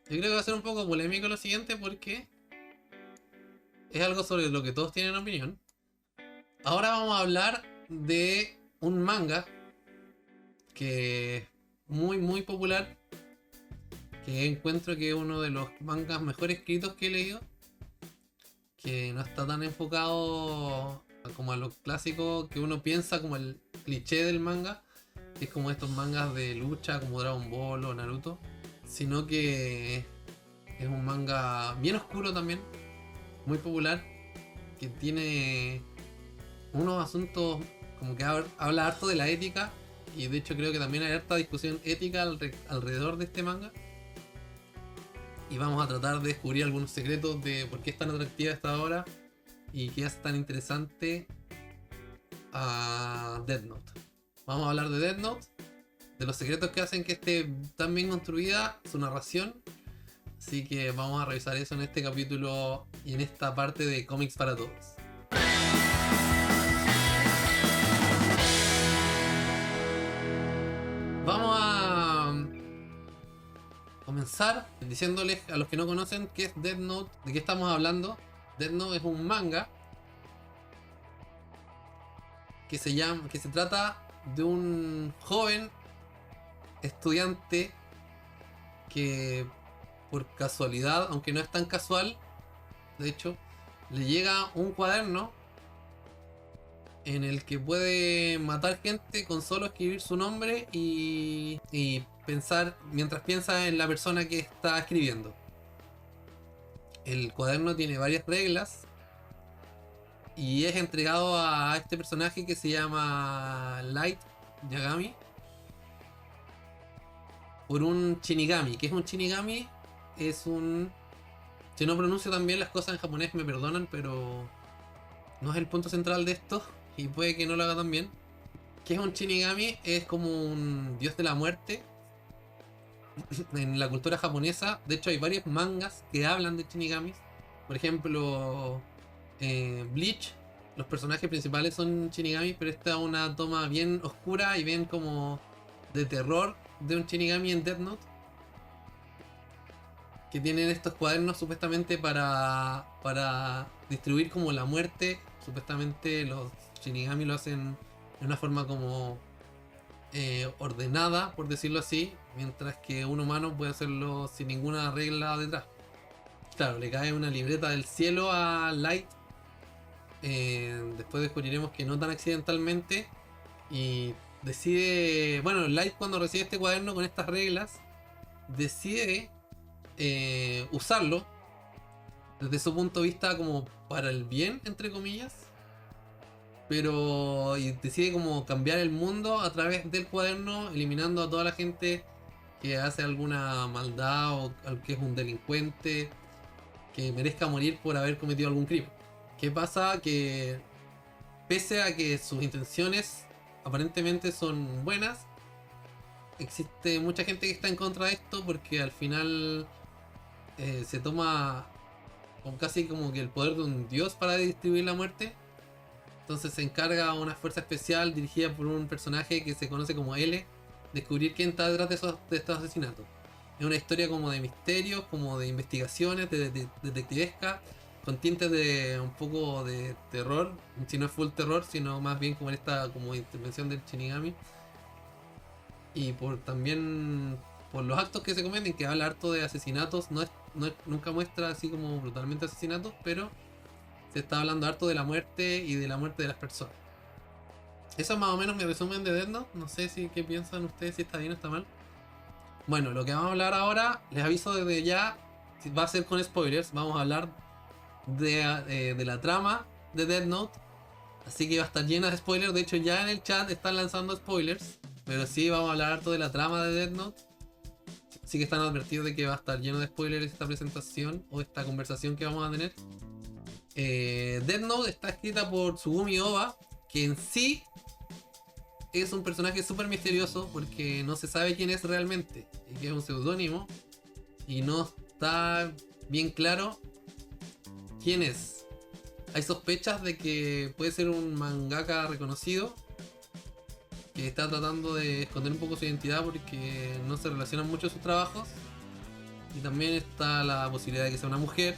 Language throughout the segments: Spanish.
Yo creo que va a ser un poco polémico lo siguiente porque es algo sobre lo que todos tienen opinión. Ahora vamos a hablar de un manga que es muy popular, que encuentro que es uno de los mangas mejor escritos que he leído, que no está tan enfocado como a lo clásico que uno piensa como el cliché del manga, que es como estos mangas de lucha como Dragon Ball o Naruto, sino que es un manga bien oscuro también, muy popular, que tiene unos asuntos como que habla harto de la ética, y de hecho creo que también hay harta discusión ética alrededor de este manga, y vamos a tratar de descubrir algunos secretos de por qué es tan atractiva esta obra y qué hace tan interesante a Death Note. Vamos a hablar de Death Note, de los secretos que hacen que esté tan bien construida su narración, así que vamos a revisar eso en este capítulo y en esta parte de cómics para todos. Vamos a comenzar diciéndoles a los que no conocen qué es Death Note, de qué estamos hablando. Death Note es un manga que se trata de un joven estudiante que por casualidad, aunque no es tan casual, de hecho, le llega un cuaderno en el que puede matar gente con solo escribir su nombre y pensar mientras piensa en la persona que está escribiendo. El cuaderno tiene varias reglas y es entregado a este personaje que se llama Light Yagami por un Shinigami. ¿Qué es un Shinigami? Es un... Si no pronuncio también las cosas en japonés me perdonan, pero no es el punto central de esto y puede que no lo haga tan bien. ¿Qué es un Shinigami? Es como un dios de la muerte en la cultura japonesa. De hecho hay varios mangas que hablan de Shinigamis. Por ejemplo, Bleach, los personajes principales son Shinigamis, pero esta es una toma bien oscura y bien como de terror de un Shinigami en Death Note, que tienen estos cuadernos supuestamente para distribuir como la muerte. Supuestamente los Shinigami lo hacen de una forma como ordenada, por decirlo así, mientras que un humano puede hacerlo sin ninguna regla detrás. Claro, le cae una libreta del cielo a Light. Después descubriremos que no tan accidentalmente. Y decide. Bueno, Light, cuando recibe este cuaderno con estas reglas, decide usarlo desde su punto de vista como para el bien, entre comillas. Pero y decide como cambiar el mundo a través del cuaderno, eliminando a toda la gente que hace alguna maldad o que es un delincuente que merezca morir por haber cometido algún crimen. ¿Qué pasa? Que pese a que sus intenciones aparentemente son buenas, existe mucha gente que está en contra de esto porque al final se toma como casi como que el poder de un dios para distribuir la muerte. Entonces se encarga a una fuerza especial dirigida por un personaje que se conoce como L descubrir quién está detrás de estos asesinatos. Es una historia como de misterios, como de investigaciones, de detectivesca, con tintes de un poco de terror, si no es full terror, sino más bien como en esta como intervención del Shinigami. Y por también por los actos que se cometen, que habla harto de asesinatos, nunca muestra así como brutalmente asesinatos, pero se está hablando harto de la muerte y de la muerte de las personas. Eso es más o menos mi resumen de Death Note. No sé si qué piensan ustedes, si está bien o está mal. Bueno, lo que vamos a hablar ahora, les aviso desde ya, va a ser con spoilers. Vamos a hablar de la trama de Death Note. Así que va a estar llena de spoilers. De hecho, ya en el chat están lanzando spoilers. Pero sí, vamos a hablar harto de la trama de Death Note. Así que están advertidos de que va a estar lleno de spoilers esta presentación o esta conversación que vamos a tener. Death Note está escrita por Tsugumi Ohba, que en sí es un personaje súper misterioso porque no se sabe quién es realmente, y que es un seudónimo y no está bien claro quién es. Hay sospechas de que puede ser un mangaka reconocido que está tratando de esconder un poco su identidad porque no se relacionan mucho sus trabajos. y también está la posibilidad de que sea una mujer,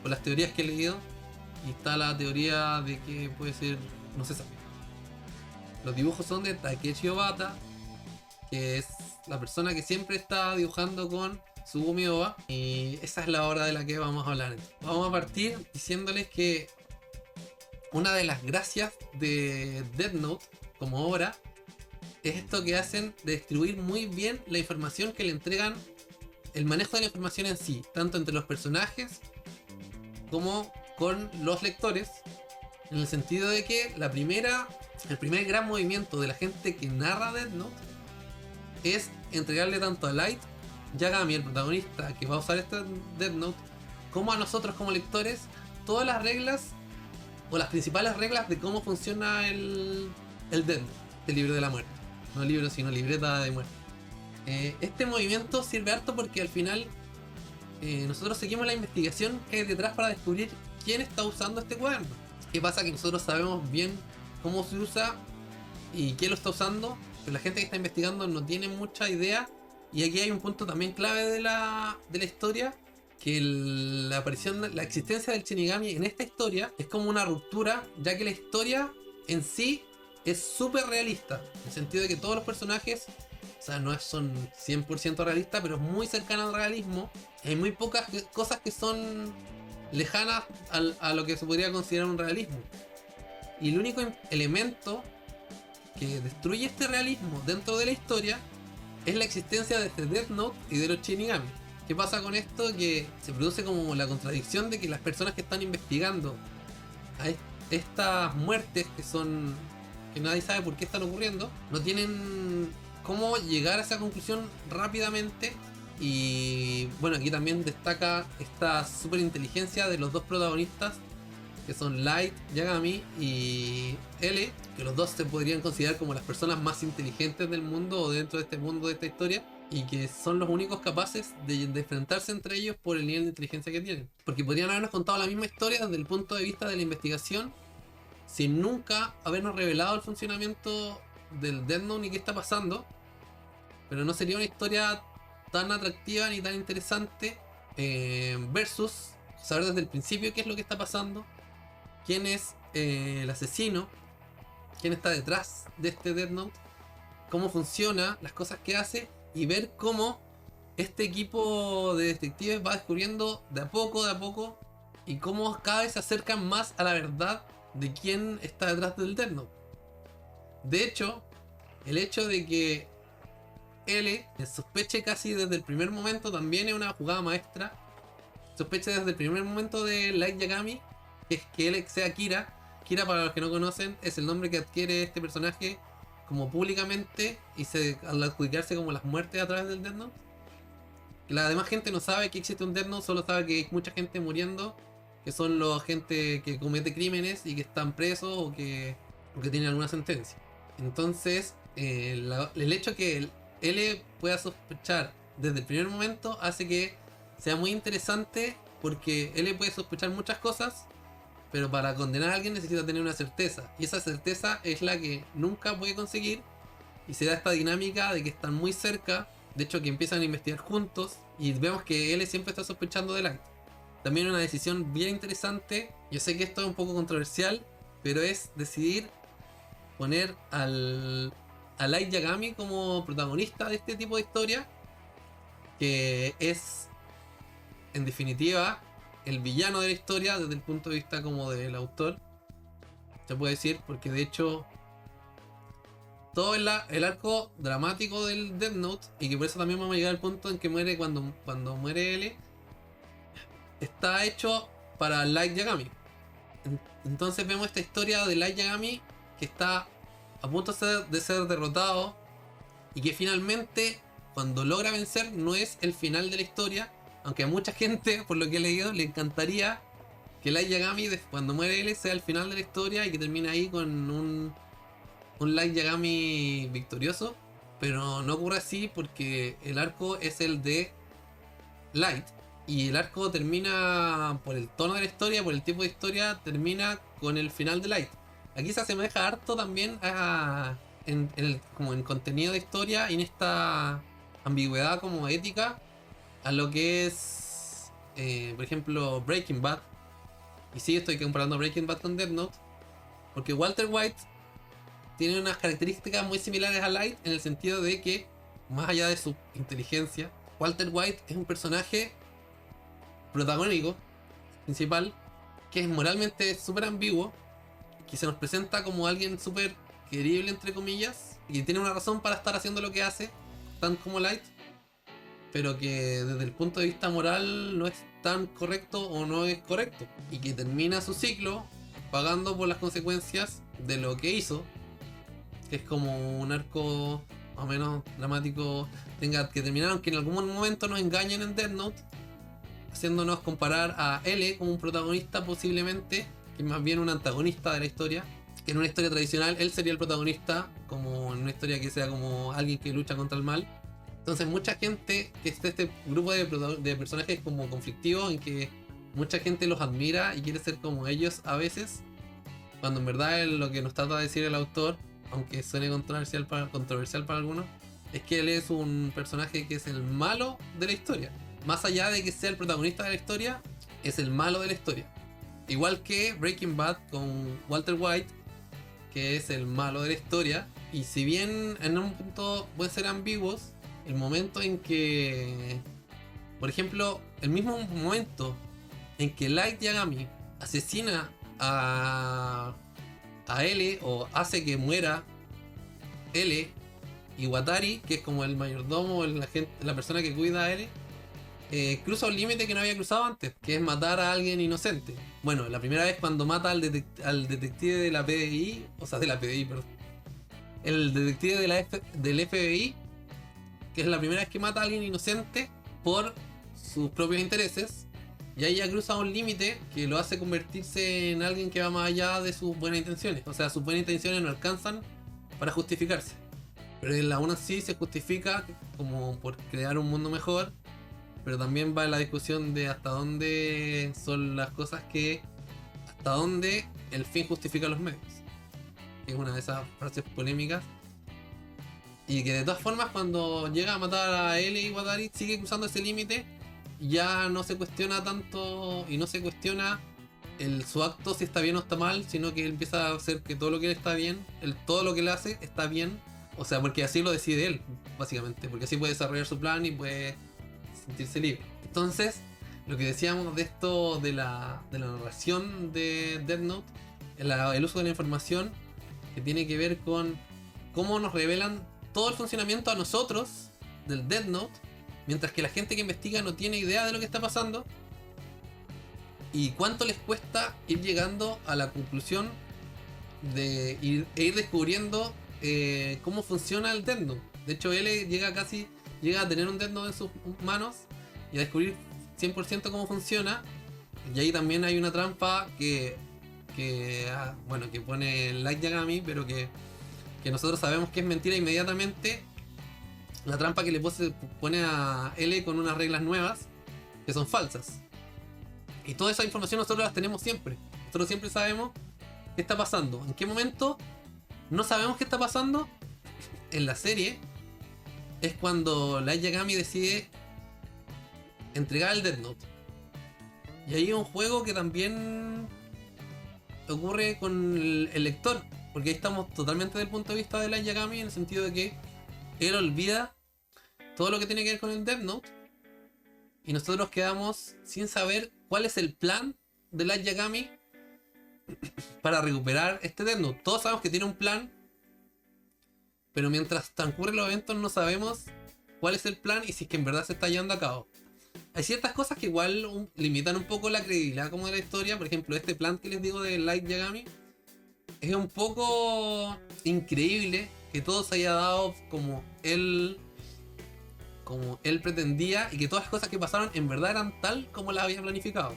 por las teorías que he leído, y está la teoría de que puede ser, no se sabe. Los dibujos son de Takeshi Obata, que es la persona que siempre está dibujando con Tsugumi Oba, y esa es la obra de la que vamos a hablar. Vamos a partir diciéndoles que una de las gracias de Death Note como obra es esto que hacen de distribuir muy bien la información que le entregan, el manejo de la información en sí, tanto entre los personajes como con los lectores, en el sentido de que el primer gran movimiento de la gente que narra Death Note es entregarle tanto a Light, Yagami, el protagonista que va a usar este Death Note, como a nosotros como lectores, todas las reglas o las principales reglas de cómo funciona el Death Note, el libro de la muerte. No libro, sino libreta de muerte. Este movimiento sirve harto porque al final nosotros seguimos la investigación que hay detrás para descubrir quién está usando este cuaderno. ¿Qué pasa? Que nosotros sabemos bien cómo se usa y quién lo está usando, pero la gente que está investigando no tiene mucha idea. Y aquí hay un punto también clave de la historia, que la existencia del Shinigami en esta historia es como una ruptura, ya que la historia en sí es súper realista, en el sentido de que todos los personajes, o sea, no son 100% realistas, pero es muy cercana al realismo. Hay muy pocas cosas que son lejanas a lo que se podría considerar un realismo. Y el único elemento que destruye este realismo dentro de la historia es la existencia de este Death Note y de los Shinigami. ¿Qué pasa con esto? Que se produce como la contradicción de que las personas que están investigando a estas muertes que nadie sabe por qué están ocurriendo, no tienen cómo llegar a esa conclusión rápidamente. Y bueno, aquí también destaca esta super inteligencia de los dos protagonistas, que son Light Yagami y L, que los dos se podrían considerar como las personas más inteligentes del mundo o dentro de este mundo, de esta historia, y que son los únicos capaces de enfrentarse entre ellos por el nivel de inteligencia que tienen. Porque podrían habernos contado la misma historia desde el punto de vista de la investigación, sin nunca habernos revelado el funcionamiento del Death Note ni qué está pasando, pero no sería una historia tan atractiva ni tan interesante versus saber desde el principio qué es lo que está pasando, quién es el asesino, quién está detrás de este Death Note, cómo funciona, las cosas que hace, y ver cómo este equipo de detectives va descubriendo de a poco, y cómo cada vez se acercan más a la verdad de quién está detrás del Death Note. De hecho, el hecho de que L sospeche casi desde el primer momento también es una jugada maestra. Sospeche desde el primer momento de Light Yagami, que es que él sea Kira. Kira, para los que no conocen, es el nombre que adquiere este personaje como públicamente y al adjudicarse como las muertes a través del Death Note. La demás gente no sabe que existe un Death Note, solo sabe que hay mucha gente muriendo, que son los gente que comete crímenes y que están presos o que tienen alguna sentencia. Entonces, el hecho que L pueda sospechar desde el primer momento hace que sea muy interesante, porque L puede sospechar muchas cosas, pero para condenar a alguien necesita tener una certeza, y esa certeza es la que nunca puede conseguir, y se da esta dinámica de que están muy cerca, de hecho que empiezan a investigar juntos, y vemos que L siempre está sospechando de Light. También una decisión bien interesante, yo sé que esto es un poco controversial, pero es decidir poner a Light Yagami como protagonista de este tipo de historia, que es en definitiva el villano de la historia desde el punto de vista como del autor, se puede decir, porque de hecho todo el arco dramático del Death Note, y que por eso también vamos a llegar al punto en que muere cuando muere L, está hecho para Light Yagami. Entonces vemos esta historia de Light Yagami que está a punto de ser derrotado, y que finalmente, cuando logra vencer, no es el final de la historia, aunque a mucha gente, por lo que he leído, le encantaría que Light Yagami, cuando muere él, sea el final de la historia y que termine ahí con un Light Yagami victorioso, pero no ocurre así, porque el arco es el de Light, y el arco termina, por el tono de la historia, por el tipo de historia, termina con el final de Light. Aquí se asemeja harto también como en contenido de historia y en esta ambigüedad como ética a lo que es, por ejemplo, Breaking Bad. Y sí, estoy comparando Breaking Bad con Death Note, porque Walter White tiene unas características muy similares a Light en el sentido de que, más allá de su inteligencia, Walter White es un personaje protagónico, principal, que es moralmente súper ambiguo, que se nos presenta como alguien súper querible, entre comillas, y que tiene una razón para estar haciendo lo que hace, tan como Light, pero que desde el punto de vista moral no es tan correcto o no es correcto, y que termina su ciclo pagando por las consecuencias de lo que hizo, que es como un arco más o menos dramático, que terminaron que en algún momento nos engañen en Death Note, haciéndonos comparar a L como un protagonista posiblemente, que es más bien un antagonista de la historia, que en una historia tradicional él sería el protagonista, como en una historia que sea como alguien que lucha contra el mal. Entonces mucha gente, que está este grupo de personajes como conflictivos, en que mucha gente los admira y quiere ser como ellos a veces, cuando en verdad lo que nos trata de decir el autor, aunque suene controversial para algunos, es que él es un personaje que es el malo de la historia. Más allá de que sea el protagonista de la historia, es el malo de la historia. Igual que Breaking Bad con Walter White, que es el malo de la historia. Y si bien en un punto pueden ser ambiguos, el momento en que, por ejemplo, el mismo momento en que Light Yagami asesina a L o hace que muera L, y Watari, que es como el mayordomo, la persona que cuida a L, cruza un límite que no había cruzado antes, que es matar a alguien inocente. Bueno, la primera vez cuando mata al detective de la PDI, o sea, de la PDI, perdón. El detective del FBI, que es la primera vez que mata a alguien inocente por sus propios intereses. Y ahí ya cruza un límite que lo hace convertirse en alguien que va más allá de sus buenas intenciones. O sea, sus buenas intenciones no alcanzan para justificarse. Pero él aún así se justifica como por crear un mundo mejor. Pero también va en la discusión de hasta dónde son las cosas que... hasta dónde el fin justifica los medios. Que es una de esas frases polémicas. Y que de todas formas cuando llega a matar a L y Watari sigue cruzando ese límite. Ya no se cuestiona tanto y no se cuestiona su acto si está bien o está mal, sino que él empieza a hacer que todo lo que él está bien, todo lo que él hace está bien. O sea, porque así lo decide él, básicamente. Porque así puede desarrollar su plan y puede sentirse libre. Entonces, lo que decíamos de esto de la narración de Death Note, el uso de la información, que tiene que ver con cómo nos revelan todo el funcionamiento a nosotros del Death Note, mientras que la gente que investiga no tiene idea de lo que está pasando, y cuánto les cuesta ir llegando a la conclusión de ir descubriendo cómo funciona el Death Note. De hecho, él llega a tener un Death Note en sus manos y a descubrir 100% cómo funciona. Y ahí también hay una trampa que pone Light Yagami, pero que nosotros sabemos que es mentira inmediatamente. La trampa que le pone a L con unas reglas nuevas que son falsas. Y toda esa información nosotros las tenemos siempre. Nosotros siempre sabemos qué está pasando. ¿En qué momento no sabemos qué está pasando? En la serie es cuando Light Yagami decide entregar el Death Note. Y ahí hay un juego que también ocurre con el lector. Porque ahí estamos totalmente del punto de vista de Light Yagami, en el sentido de que él olvida todo lo que tiene que ver con el Death Note y nosotros quedamos sin saber cuál es el plan de Light Yagami para recuperar este Death Note. Todos sabemos que tiene un plan, pero mientras transcurren los eventos no sabemos cuál es el plan y si es que en verdad se está llevando a cabo. Hay ciertas cosas que igual limitan un poco la credibilidad como de la historia. Por ejemplo, este plan que les digo de Light Yagami es un poco increíble que todo se haya dado como él pretendía y que todas las cosas que pasaron en verdad eran tal como las había planificado.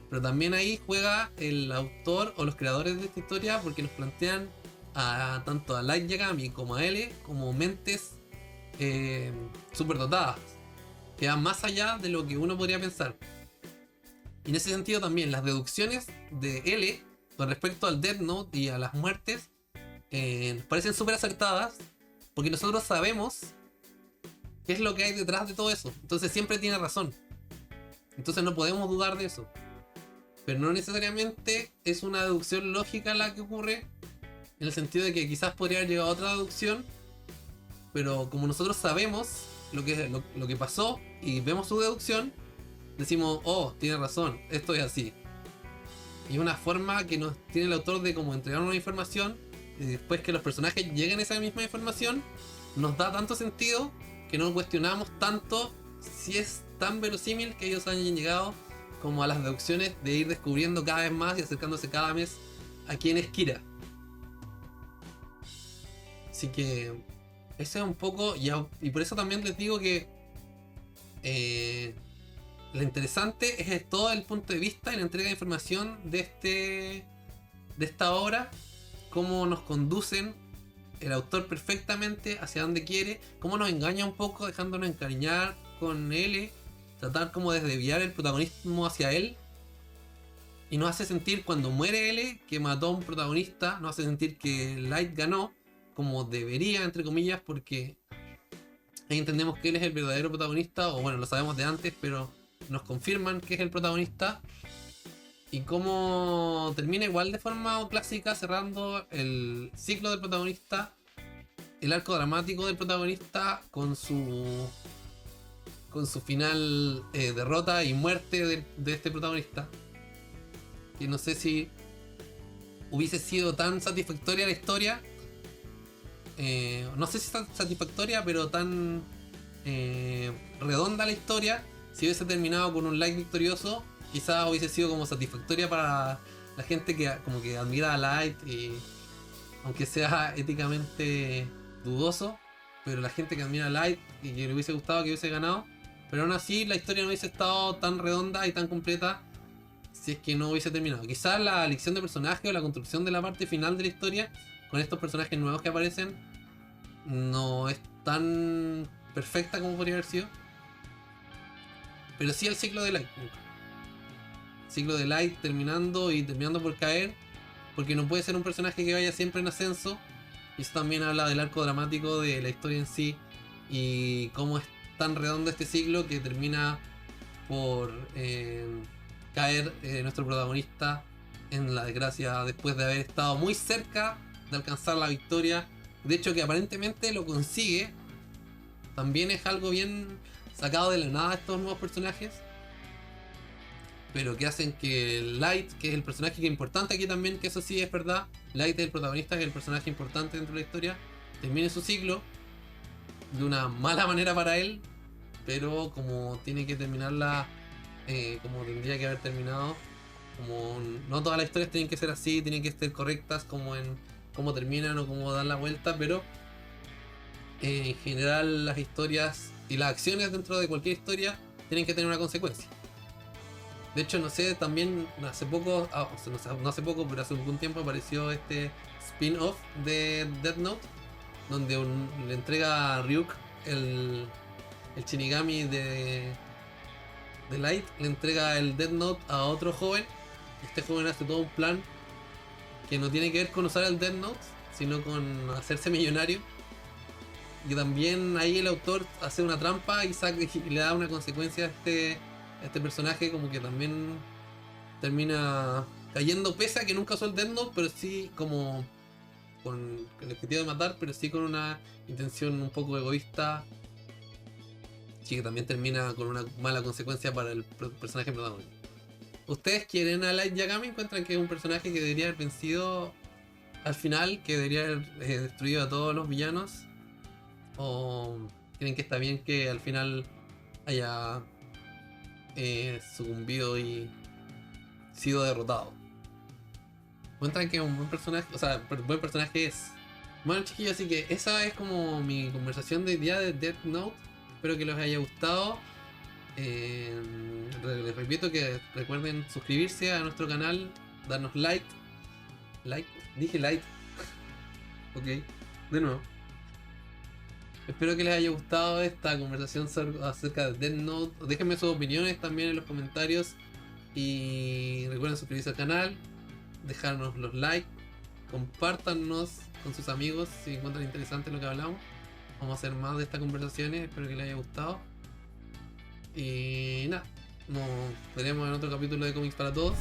Pero también ahí juega el autor o los creadores de esta historia, porque nos plantean tanto a Light Yagami como a L como mentes superdotadas, que van más allá de lo que uno podría pensar. Y en ese sentido también las deducciones de L con respecto al Death Note y a las muertes nos parecen súper acertadas, porque nosotros sabemos qué es lo que hay detrás de todo eso. Entonces siempre tiene razón. Entonces no podemos dudar de eso. Pero no necesariamente es una deducción lógica la que ocurre, en el sentido de que quizás podría haber llegado a otra deducción, pero como nosotros sabemos lo que pasó y vemos su deducción, decimos, oh, tiene razón, esto es así. Y es una forma que nos tiene el autor de como entregar una información y después que los personajes lleguen a esa misma información, nos da tanto sentido que no cuestionamos tanto si es tan verosímil que ellos hayan llegado como a las deducciones de ir descubriendo cada vez más y acercándose cada vez a quién es Kira. Así que ese es un poco, y por eso también les digo que lo interesante es todo el punto de vista y la entrega de información de esta obra, cómo nos conducen el autor perfectamente hacia donde quiere, cómo nos engaña un poco dejándonos encariñar con él, tratar como de desviar el protagonismo hacia él, y nos hace sentir cuando muere L que mató a un protagonista, nos hace sentir que Light ganó como debería, entre comillas, porque ahí entendemos que él es el verdadero protagonista, o bueno, lo sabemos de antes, pero nos confirman que es el protagonista. Y cómo termina igual de forma clásica, cerrando el ciclo del protagonista, el arco dramático del protagonista con su final, derrota y muerte de este protagonista. Que no sé si hubiese sido tan satisfactoria la historia, no sé si es tan satisfactoria, pero tan redonda la historia, si hubiese terminado con un Light victorioso. Quizás hubiese sido como satisfactoria para la gente que como que admira a Light, y aunque sea éticamente dudoso, pero la gente que admira a Light y que le hubiese gustado que hubiese ganado. Pero aún así la historia no hubiese estado tan redonda y tan completa si es que no hubiese terminado. Quizás la elección de personaje o la construcción de la parte final de la historia con estos personajes nuevos que aparecen no es tan perfecta como podría haber sido. Pero sí el ciclo de Light. Ciclo de Light terminando por caer, porque no puede ser un personaje que vaya siempre en ascenso. Y eso también habla del arco dramático de la historia en sí, y cómo es tan redondo este ciclo que termina por caer nuestro protagonista en la desgracia después de haber estado muy cerca de alcanzar la victoria. De hecho, que aparentemente lo consigue, también es algo bien sacado de la nada estos nuevos personajes, pero que hacen que Light, que es el personaje que es importante aquí también, que eso sí es verdad, Light es el protagonista, que es el personaje importante dentro de la historia, termine su ciclo de una mala manera para él, pero como tiene que terminarla como tendría que haber terminado. Como no todas las historias tienen que ser así, tienen que ser correctas como en cómo terminan o cómo dan la vuelta, pero en general las historias y las acciones dentro de cualquier historia tienen que tener una consecuencia. De hecho, no sé, también hace poco, no hace poco, pero hace algún tiempo apareció este spin-off de Death Note, donde le entrega a Ryuk el Shinigami de Light, le entrega el Death Note a otro joven. Este joven hace todo un plan que no tiene que ver con usar el Death Note, sino con hacerse millonario. Y también ahí el autor hace una trampa y le da una consecuencia a este personaje, como que también termina cayendo, pese a que nunca usó el Death Note, pero sí como con el objetivo de matar, pero sí con una intención un poco egoísta, y que también termina con una mala consecuencia para el personaje protagonista. ¿Ustedes quieren a Light Yagami? ¿Encuentran que es un personaje que debería haber vencido al final, que debería haber destruido a todos los villanos? ¿O creen que está bien que al final haya sucumbido y sido derrotado? ¿Encuentran que es un buen personaje? O sea, buen personaje es. Bueno, chiquillos, así que esa es como mi conversación de día de Death Note. Espero que les haya gustado. Les repito que recuerden suscribirse a nuestro canal, darnos like. Dije like. Ok, de nuevo. Espero que les haya gustado esta conversación acerca de Death Note. Déjenme sus opiniones también en los comentarios. Y recuerden suscribirse al canal, dejarnos los likes, compártanos con sus amigos si encuentran interesante lo que hablamos. Vamos a hacer más de estas conversaciones, espero que les haya gustado. Y nada, nos veremos en otro capítulo de Cómics para Todos.